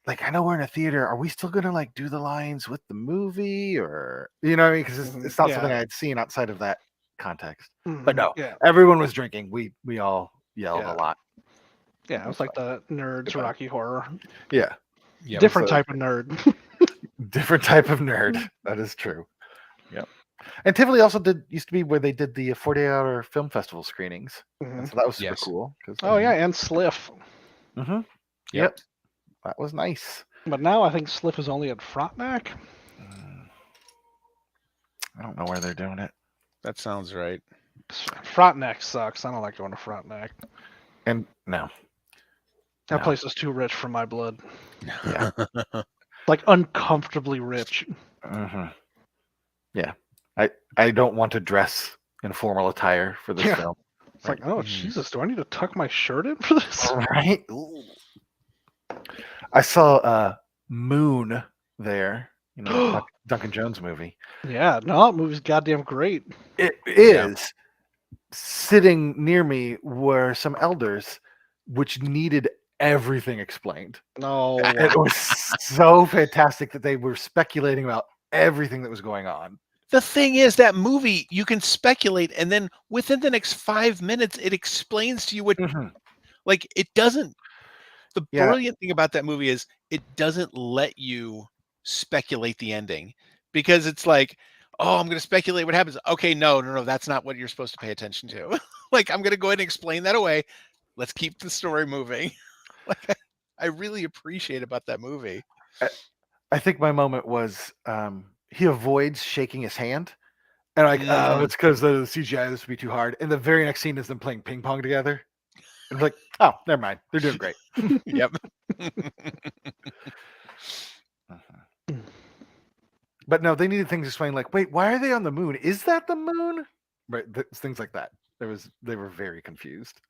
like I know we're in a theater. Are we still gonna like do the lines with the movie, or what I mean? Because it's not something I had seen outside of that context. But no, everyone was drinking. We all yelled a lot. Yeah, it was like the nerds Rocky Horror. Yeah. Yep. Different type of nerd. Different type of nerd. That is true. Yep. And Tivoli also used to be where they did the 48-hour film festival screenings. And so that was super cool. Oh yeah, and Sliff. Yep. That was nice. But now I think Sliff is only at Frontenac. I don't know where they're doing it. That sounds right. Frontenac sucks. I don't like going to Frontenac. And no. That place is too rich for my blood. Yeah. Like uncomfortably rich. Yeah. I don't want to dress in formal attire for this film. It's like, oh Jesus, do I need to tuck my shirt in for this? Right. Ooh. I saw Moon there. Duncan Jones movie. Yeah, no, that movie's goddamn great. It is. Sitting near me were some elders, which needed everything explained. No, it was so fantastic that they were speculating about everything that was going on. The thing is, that movie, you can speculate, and then within the next 5 minutes, it explains to you what, like, it doesn't. The brilliant thing about that movie is it doesn't let you speculate the ending, because it's like, oh, I'm going to speculate what happens. Okay, no, that's not what you're supposed to pay attention to. Like, I'm going to go ahead and explain that away. Let's keep the story moving. Like, I really appreciate about that movie. I think my moment was he avoids shaking his hand, and like, oh, it's because the CGI this would be too hard. And the very next scene is them playing ping pong together. And like, oh, never mind, they're doing great. Yep. But no, they needed things explained. Like, wait, why are they on the moon? Is that the moon? Right, things like that. They were very confused.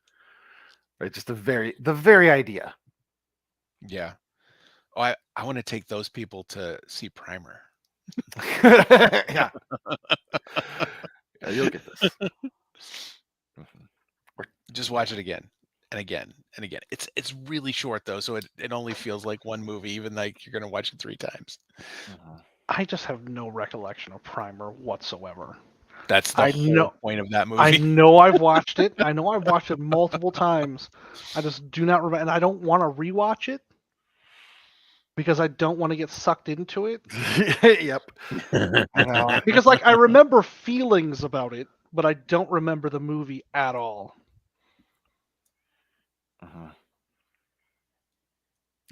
Right, just the very idea. Yeah. Oh, I want to take those people to see Primer. Yeah. Yeah, you'll get this. Just watch it again and again and again. It's really short though, so it only feels like one movie, even like you're gonna watch it 3 times. I just have no recollection of Primer whatsoever. That's the whole point of that movie. I know I've watched it. I know I've watched it multiple times. I just do not remember, and I don't want to rewatch it because I don't want to get sucked into it. Yep. I know. Because like I remember feelings about it, but I don't remember the movie at all.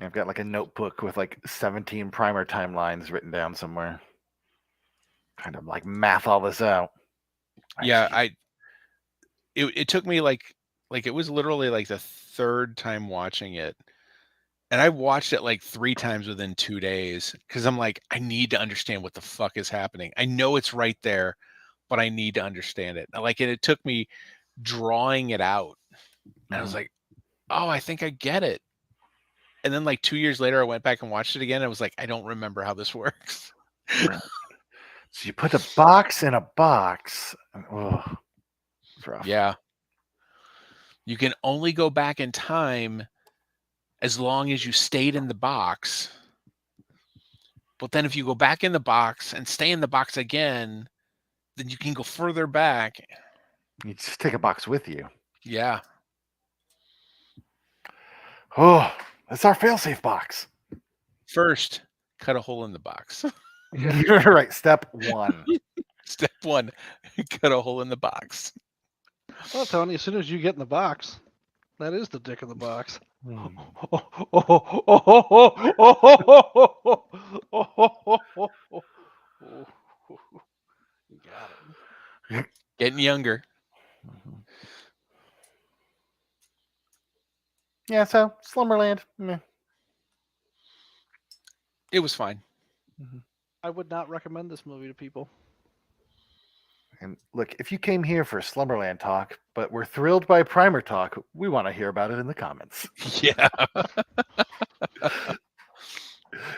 I've got like a notebook with like 17 Primer timelines written down somewhere. Kind of like math all this out. Yeah, it took me like it was literally like the 3rd time watching it. And I watched it like 3 times within 2 days because I'm like, I need to understand what the fuck is happening. I know it's right there, but I need to understand it. Like, and it took me drawing it out. And I was like, oh, I think I get it. And then like 2 years later, I went back and watched it again. And I was like, I don't remember how this works. Right. So you put the box in a box. Oh, it's rough. Yeah. You can only go back in time as long as you stayed in the box. But then if you go back in the box and stay in the box again, then you can go further back. You just take a box with you. Yeah. Oh, that's our failsafe box. First, cut a hole in the box. You're right. Step 1. Step 1, cut a hole in the box. Well, Tony, as soon as you get in the box, that is the dick in the box. You got it. Getting younger. Yeah, so Slumberland. Meh. It was fine. I would not recommend this movie to people. And look, if you came here for Slumberland talk, but we're thrilled by Primer talk, we want to hear about it in the comments. Yeah.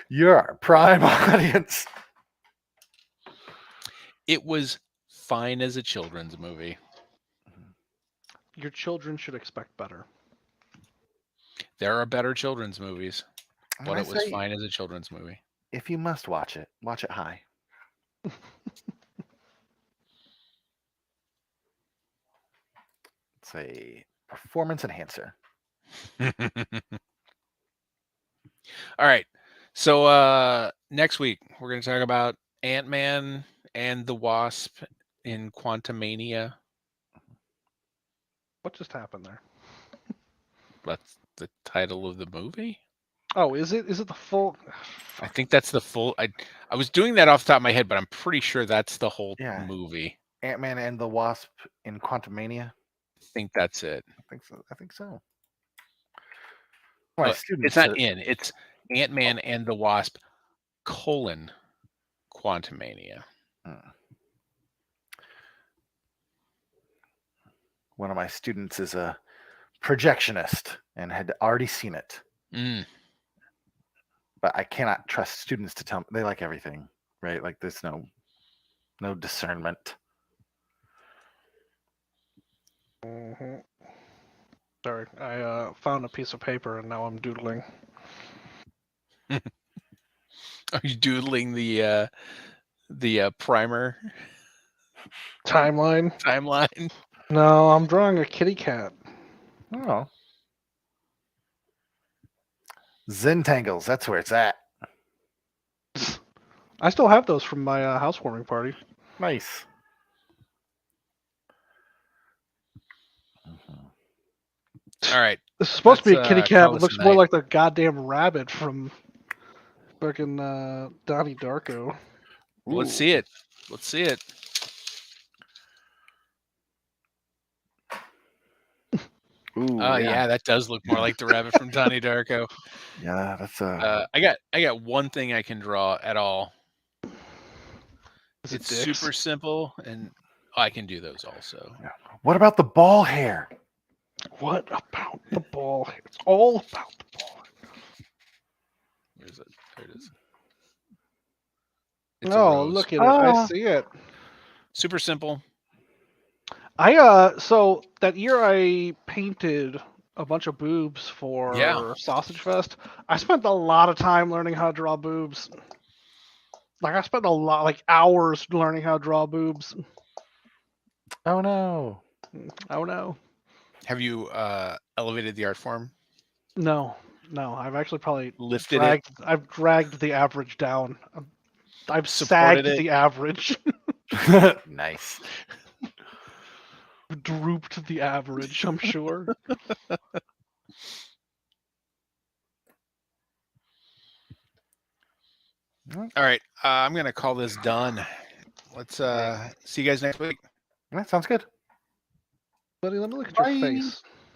You're our prime audience. It was fine as a children's movie. Your children should expect better. There are better children's movies, but I it was say, fine as a children's movie. If you must watch it high. It's a performance enhancer. All right. So next week we're going to talk about Ant-Man and the Wasp in Quantumania. What just happened there? That's the title of the movie. Oh, is it? Is it the full? I think that's the full. I was doing that off the top of my head, but I'm pretty sure that's the whole movie. Ant-Man and the Wasp in Quantumania. I think that's it. I think so. It's not in. It's Ant-Man and the Wasp, Quantumania. One of my students is a projectionist and had already seen it. But I cannot trust students to tell me. They like everything, right? Like there's no discernment. Sorry, I found a piece of paper and now I'm doodling. Are you doodling the Primer timeline? No, I'm drawing a kitty cat. Oh. Zentangles, that's where it's at. I still have those from my housewarming party. Nice. All right. This is supposed to be a kitty cat, but looks more like the goddamn rabbit from fucking Donnie Darko. Let's see it. Let's see it. Ooh, yeah, that does look more like the rabbit from Donnie Darko. Yeah, that's I got one thing I can draw at all. It's super simple, and I can do those also. Yeah. What about the ball hair? What about the ball hair? It's all about the ball hair. There's There it is. It's a Oh, rose. look at it! I Oh. see it. Super simple. So that year I painted a bunch of boobs for Yeah. Sausage Fest. I spent a lot of time learning how to draw boobs. Like I spent a lot, like hours learning how to draw boobs. Oh no. Oh no. Have you elevated the art form? No. I've actually probably Lifted it? I've dragged the average down. I've Supported sagged it? the average. Nice. Drooped the average, I'm sure. All right. I'm going to call this done. Let's see you guys next week. That sounds good. Buddy, let me look at your Bye. face.